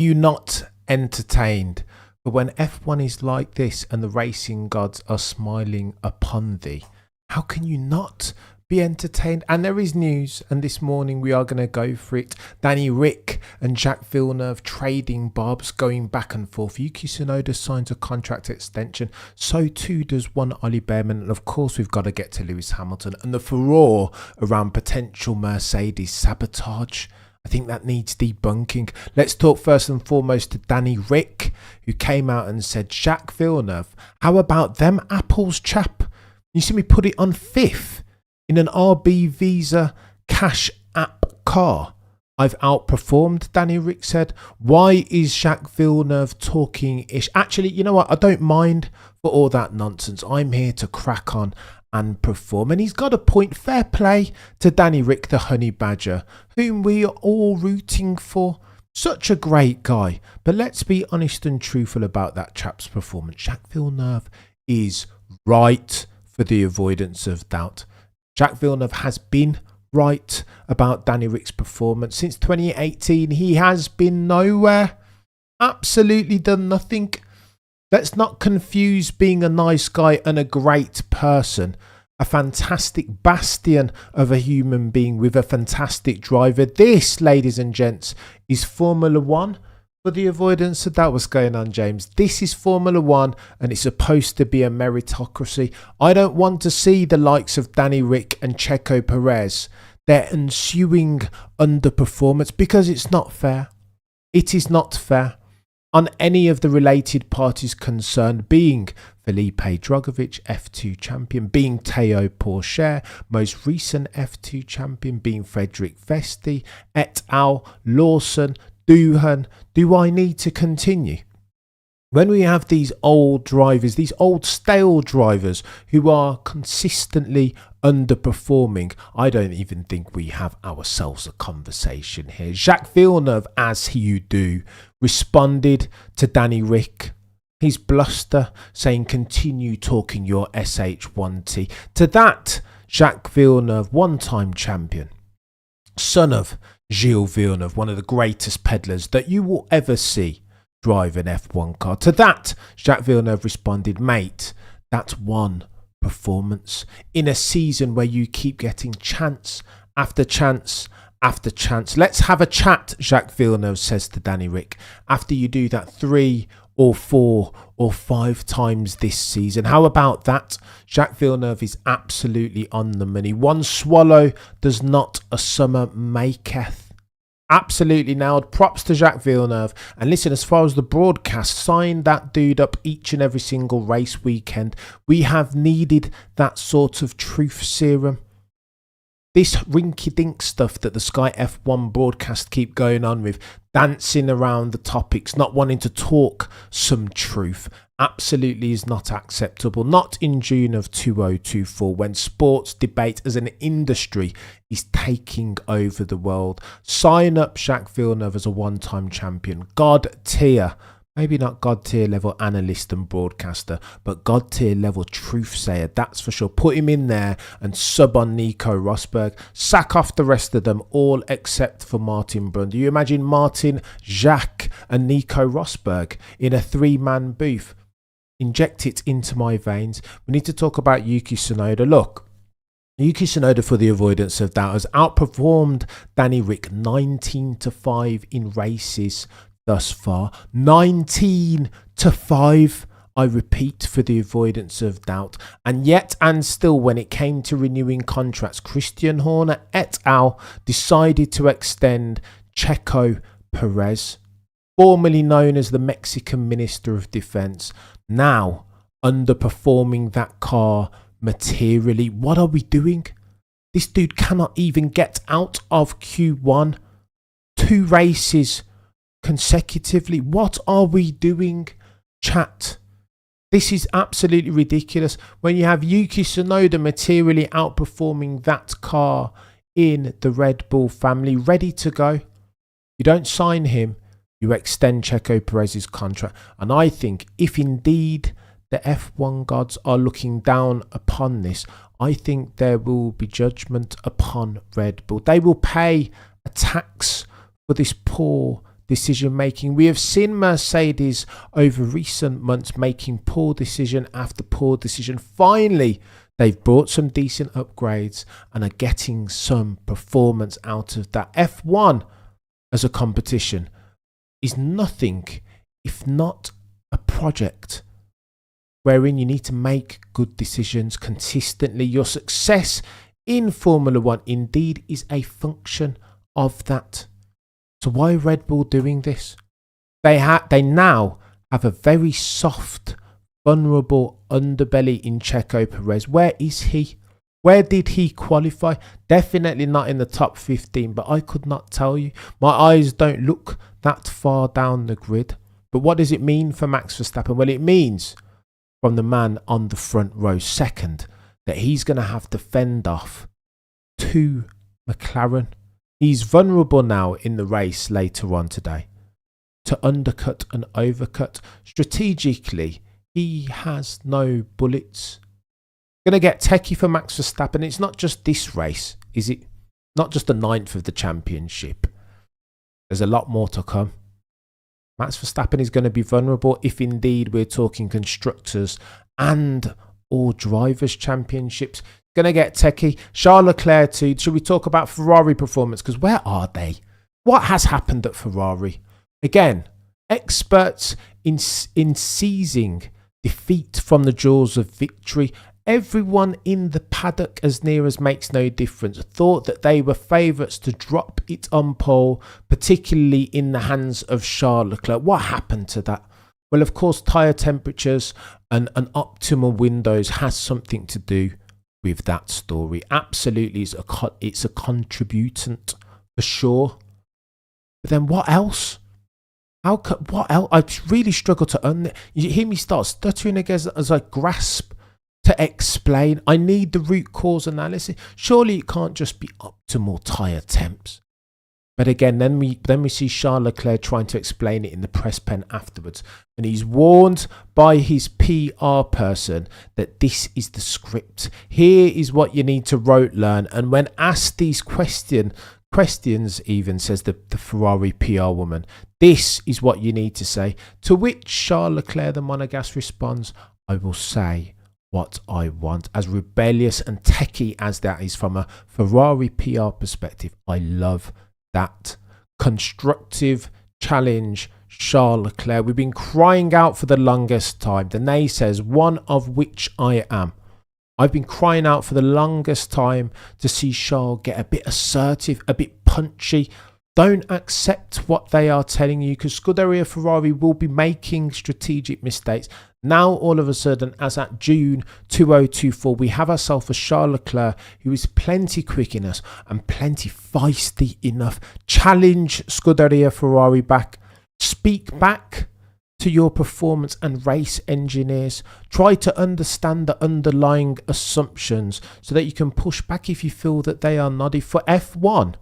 You not entertained? But when F1 is like this and the racing gods are smiling upon thee, how can you not be entertained? And there is news, and this morning we are going to go for it. Danny Rick and Jacques Villeneuve trading barbs, going back and forth. Yuki Tsunoda signs a contract extension, so too does one Ollie Behrman, and of course we've got to get to Lewis Hamilton and the furore around potential Mercedes sabotage. I think that needs debunking. Let's talk first and foremost to Danny Rick, who came out and said, Jacques Villeneuve, how about them apples, chap? You see me put it on fifth in an RB Visa Cash App car. I've outperformed, Danny Rick said. Why is Jacques Villeneuve talking ish? Actually, you know what? I don't mind for all that nonsense. I'm here to crack on and perform. And he's got a point. Fair play to Danny Rick, the honey badger, whom we are all rooting for. Such a great guy. But let's be honest and truthful about that chap's performance. Jacques Villeneuve is right for the avoidance of doubt. Jacques Villeneuve has been right about Danny Rick's performance. Since 2018, he has been nowhere. Absolutely done nothing. Let's not confuse being a nice guy and a great person. A fantastic bastion of a human being with a fantastic driver. This, ladies and gents, is Formula One. For the avoidance of doubt, what's going on, James? This is Formula One and it's supposed to be a meritocracy. I don't want to see the likes of Danny Rick and Checo Perez, their ensuing underperformance, because it's not fair. It is not fair on any of the related parties concerned, being Felipe Drugovich, F2 champion, being Théo Pourchaire, most recent F2 champion, being Frederick Vesti, et al., Lawson, Doohan. Do I need to continue? When we have these old drivers, these old stale drivers who are consistently underperforming, I don't even think we have ourselves a conversation here. Jacques Villeneuve, as you do, responded to Danny Rick, his bluster, saying, continue talking your SH1T. To that, Jacques Villeneuve, one-time champion, son of Gilles Villeneuve, one of the greatest peddlers that you will ever see drive an F1 car. To that, Jacques Villeneuve responded, mate, that's one performance in a season where you keep getting chance after chance after chance. Let's have a chat, Jacques Villeneuve says to Danny Rick, after you do that 3 or 4 or 5 times this season. How about that? Jacques Villeneuve is absolutely on the money. One swallow does not a summer maketh. Absolutely nailed. Props to Jacques Villeneuve. And listen, as far as the broadcast, sign that dude up each and every single race weekend. We have needed that sort of truth serum. This rinky-dink stuff that the Sky F1 broadcast keep going on with, dancing around the topics, not wanting to talk some truth, absolutely is not acceptable. Not in June of 2024, when sports debate as an industry is taking over the world. Sign up Jacques Villeneuve as a one-time champion. God tier. Maybe not God tier level analyst and broadcaster, but God tier level truth sayer, that's for sure. Put him in there and sub on Nico Rosberg. Sack off the rest of them, all except for Martin Brundle. You imagine Martin, Jacques and Nico Rosberg in a 3-man booth. Inject it into my veins. We need to talk about Yuki Tsunoda. Look, Yuki Tsunoda, for the avoidance of doubt, has outperformed Danny Rick 19-5 in races thus far. 19-5, I repeat, for the avoidance of doubt. And yet and still, when it came to renewing contracts, Christian Horner et al. Decided to extend Checo Perez, formerly known as the Mexican Minister of Defense, now underperforming that car materially. What are we doing? This dude cannot even get out of Q1. 2 races consecutively. What are we doing, chat? This is absolutely ridiculous. When you have Yuki Tsunoda materially outperforming that car in the Red Bull family, ready to go, you don't sign him, you extend Checo Perez's contract. And I think if indeed the F1 gods are looking down upon this, I think there will be judgment upon Red Bull. They will pay a tax for this poor decision making. We have seen Mercedes over recent months making poor decision after poor decision. Finally, they've brought some decent upgrades and are getting some performance out of that. F1 as a competition is nothing if not a project wherein you need to make good decisions consistently. Your success in Formula One indeed is a function of that. So why are Red Bull doing this? They now have a very soft, vulnerable underbelly in Checo Perez. Where is he? Where did he qualify? Definitely not in the top 15, but I could not tell you. My eyes don't look that far down the grid. But what does it mean for Max Verstappen? Well, it means from the man on the front row second that he's going to have to fend off two McLaren. He's vulnerable now in the race later on today to undercut and overcut. Strategically, he has no bullets. Going to get techie for Max Verstappen. It's not just this race, is it? Not just the 9th of the championship. There's a lot more to come. Max Verstappen is going to be vulnerable if indeed we're talking constructors and or drivers championships. Going to get techie. Charles Leclerc too. Should we talk about Ferrari performance? Because where are they? What has happened at Ferrari? Again, experts in seizing defeat from the jaws of victory. Everyone in the paddock, as near as makes no difference, thought that they were favourites to drop it on pole, particularly in the hands of Charles Leclerc. What happened to that? Well, of course, tyre temperatures and optimal windows has something to do with that story. Absolutely, it's a contributant for sure. But then what else? What else? I really struggle to you hear me start stuttering again as I grasp to explain. I need the root cause analysis. Surely it can't just be optimal tyre temps. But again, then we see Charles Leclerc trying to explain it in the press pen afterwards, and he's warned by his PR person that this is the script. Here is what you need to rote learn. And when asked these questions, even says the Ferrari PR woman, this is what you need to say. To which Charles Leclerc, the Monegasque, responds, "I will say what I want." As rebellious and techie as that is from a Ferrari PR perspective, I love that. Constructive challenge, Charles Leclerc. We've been crying out for the longest time. The naysayers, one of which I am. I've been crying out for the longest time to see Charles get a bit assertive, a bit punchy. Don't accept what they are telling you, because Scuderia Ferrari will be making strategic mistakes. Now, all of a sudden, as at June 2024, we have ourselves a Charles Leclerc who is plenty quick enough and plenty feisty enough. Challenge Scuderia Ferrari back. Speak back to your performance and race engineers. Try to understand the underlying assumptions so that you can push back if you feel that they are noddy. For F1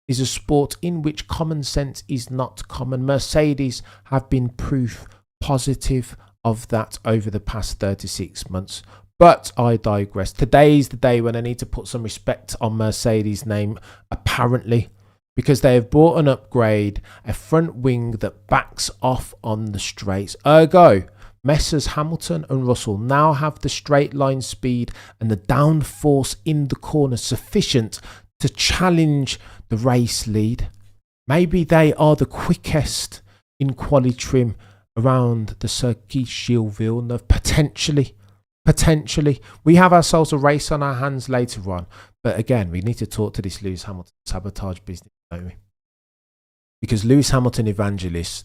is a sport in which common sense is not common. Mercedes have been proof positive of that over the past 36 months. But I digress. Today is the day when I need to put some respect on Mercedes' name, apparently, because they have brought an upgrade, a front wing that backs off on the straights. Ergo, Messrs Hamilton and Russell now have the straight line speed and the downforce in the corner sufficient to challenge the race lead. Maybe they are the quickest in quali trim around the Circuit Gilles Villeneuve. Potentially. We have ourselves a race on our hands later on. But again, we need to talk to this Lewis Hamilton sabotage business, don't we? Because Lewis Hamilton evangelists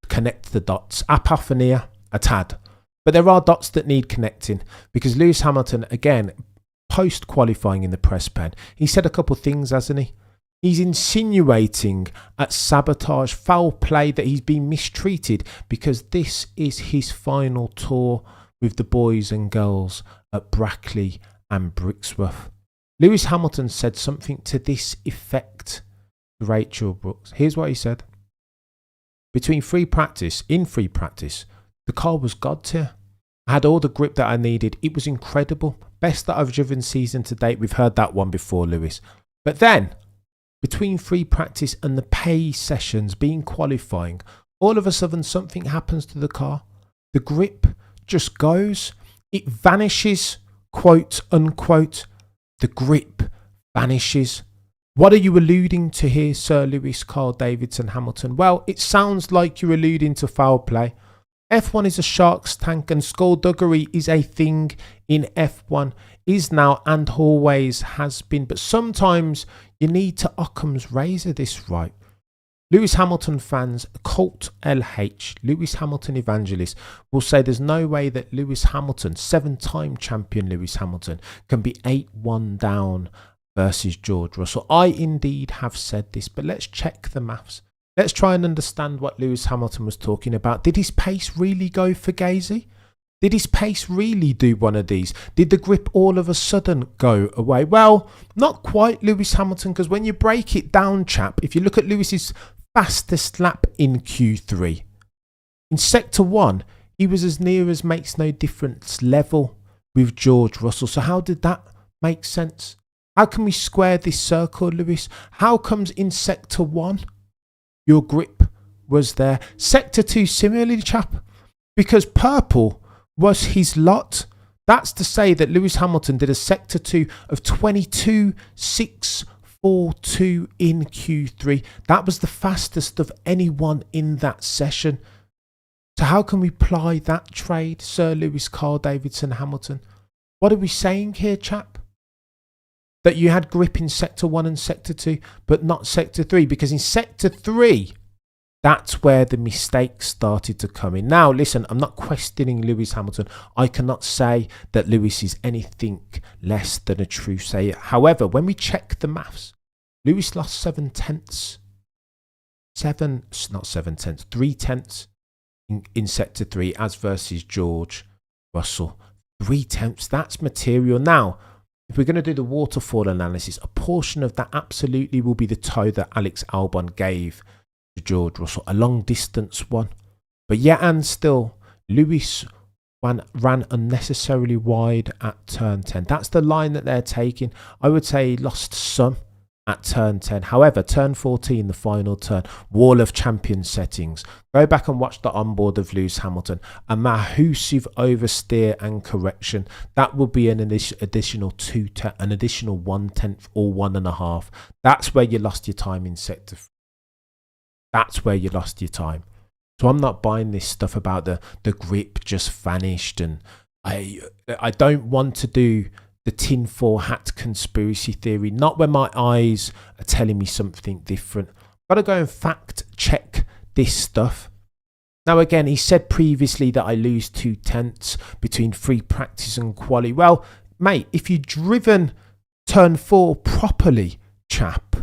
connect the dots. Apophenia, a tad. But there are dots that need connecting. Because Lewis Hamilton, again, post-qualifying in the press pen, he said a couple of things, hasn't he? He's insinuating at sabotage, foul play, that he's been mistreated because this is his final tour with the boys and girls at Brackley and Brixworth. Lewis Hamilton said something to this effect to Rachel Brooks. Here's what he said. In free practice, the car was God tier. I had all the grip that I needed. It was incredible. Best that I've driven season to date. We've heard that one before, Lewis. But then between free practice and the pay sessions being qualifying, all of a sudden something happens to the car. The grip just goes. It vanishes, quote unquote. The grip vanishes. What are you alluding to here, Sir Lewis Carl Davidson Hamilton? Well, it sounds like you're alluding to foul play. F1 is a shark's tank and skullduggery is a thing in F1, is now and always has been. But sometimes you need to Occam's razor this right. Lewis Hamilton fans, cult LH, Lewis Hamilton evangelists, will say there's no way that Lewis Hamilton, 7-time champion Lewis Hamilton, can be 8-1 down versus George Russell. I indeed have said this, but let's check the maths. Let's try and understand what Lewis Hamilton was talking about. Did his pace really go for Fugazi? Did his pace really do one of these? Did the grip all of a sudden go away? Well, not quite, Lewis Hamilton, because when you break it down, chap, if you look at Lewis's fastest lap in Q3, in Sector 1, he was as near as makes no difference level with George Russell. So how did that make sense? How can we square this circle, Lewis? How comes in Sector 1 your grip was there? Sector 2 similarly, chap, because purple was his lot. That's to say that Lewis Hamilton did a Sector 2 of 22.642 in Q3. That was the fastest of anyone in that session. So how can we ply that trade, Sir Lewis Carl Davidson Hamilton? What are we saying here, chap? That you had grip in Sector 1 and Sector 2, but not Sector 3, because in Sector 3, that's where the mistakes started to come in. Now, listen, I'm not questioning Lewis Hamilton. I cannot say that Lewis is anything less than a true sayer. However, when we check the maths, Lewis lost 3 tenths in Sector 3 as versus George Russell. 3 tenths, that's material. Now, if we're going to do the waterfall analysis, a portion of that absolutely will be the toe that Alex Albon gave to George Russell, a long distance one. But yet and still, Lewis ran unnecessarily wide at turn 10. That's the line that they're taking. I would say he lost some at turn 10. However, turn 14, the final turn, Wall of Champions settings. Go back and watch the onboard of Lewis Hamilton. A massive oversteer and correction. That will be an additional 1/10 or 1.5. That's where you lost your time in sector. That's where you lost your time. So I'm not buying this stuff about the grip just vanished, and I don't want to do the tinfoil hat conspiracy theory, not when my eyes are telling me something different. Got to go and fact check this stuff. Now again, he said previously that I lose 2 tenths between free practice and quali. Well, mate, if you'd driven turn 4 properly, chap,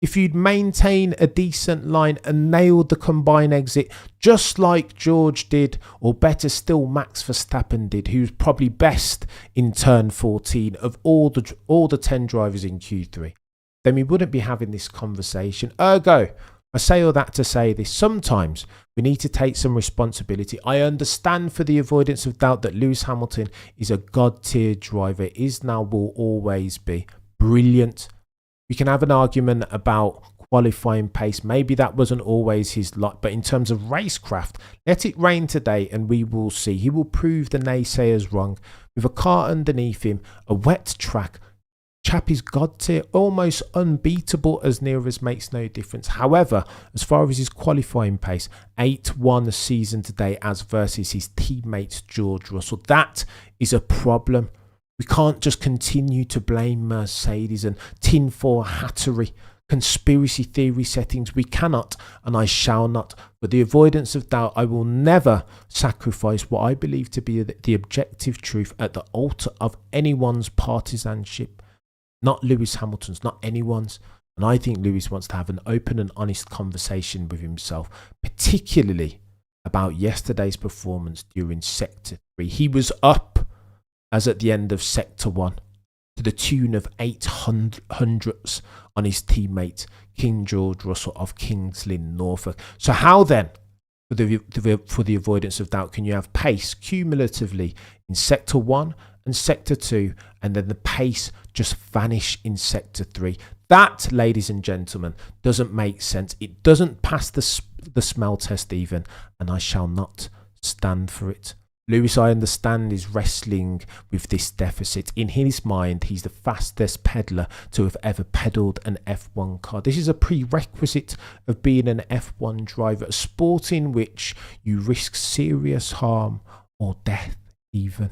if you'd maintain a decent line and nailed the combine exit just like George did, or better still Max Verstappen did, who's probably best in turn 14 of all the 10 drivers in Q3, then we wouldn't be having this conversation. Ergo, I say all that to say this. Sometimes we need to take some responsibility. I understand, for the avoidance of doubt, that Lewis Hamilton is a god-tier driver, is now, will always be brilliant. We can have an argument about qualifying pace. Maybe that wasn't always his lot, but in terms of racecraft, let it rain today and we will see. He will prove the naysayers wrong. With a car underneath him, a wet track, chap is god tier, almost unbeatable as near as makes no difference. However, as far as his qualifying pace, 8-1 a season today as versus his teammate George Russell. That is a problem. We can't just continue to blame Mercedes and tinfoil hattery, conspiracy theory settings. We cannot, and I shall not. For the avoidance of doubt, I will never sacrifice what I believe to be the objective truth at the altar of anyone's partisanship. Not Lewis Hamilton's, not anyone's. And I think Lewis wants to have an open and honest conversation with himself, particularly about yesterday's performance during Sector 3. He was up as at the end of Sector 1 to the tune of 800ths on his teammate King George Russell of Kings Lynn, Norfolk. So how then, for the avoidance of doubt, can you have pace cumulatively in Sector 1 and Sector 2 and then the pace just vanish in Sector 3? That, ladies and gentlemen, doesn't make sense. It doesn't pass the smell test even, and I shall not stand for it. Lewis, I understand, is wrestling with this deficit. In his mind, he's the fastest peddler to have ever pedalled an F1 car. This is a prerequisite of being an F1 driver, a sport in which you risk serious harm or death even.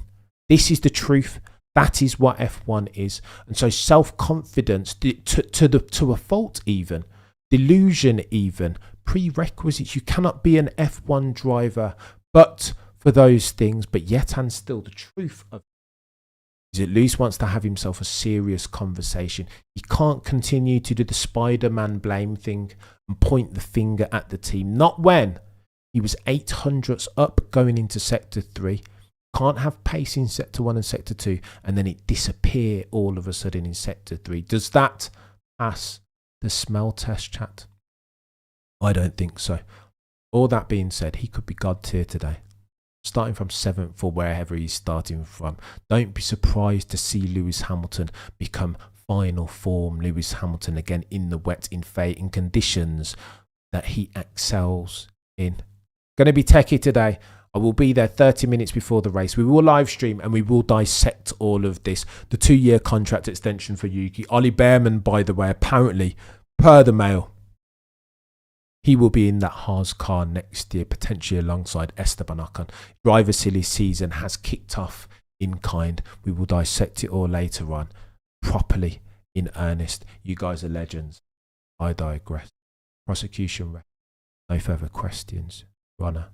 This is the truth. That is what F1 is. And so self-confidence, to a fault even, delusion even, prerequisites. You cannot be an F1 driver but for those things, but yet and still the truth of it is that Lewis wants to have himself a serious conversation. He can't continue to do the Spider-Man blame thing and point the finger at the team. Not when he was 800ths up going into Sector 3. Can't have pace in Sector 1 and Sector 2 and then it disappear all of a sudden in Sector 3. Does that pass the smell test, chat? I don't think so. All that being said, he could be God tier today. Starting from 7th or wherever he's starting from. Don't be surprised to see Lewis Hamilton become final form Lewis Hamilton again in the wet, in fate, in conditions that he excels in. Going to be techie today. I will be there 30 minutes before the race. We will live stream and we will dissect all of this. The 2-year contract extension for Yuki. Ollie Behrman, by the way, apparently, per the Mail, he will be in that Haas car next year, potentially alongside Esteban Ocon. Driver silly season has kicked off in kind. We will dissect it all later on, properly, in earnest. You guys are legends. I digress. Prosecution. No further questions. Runner.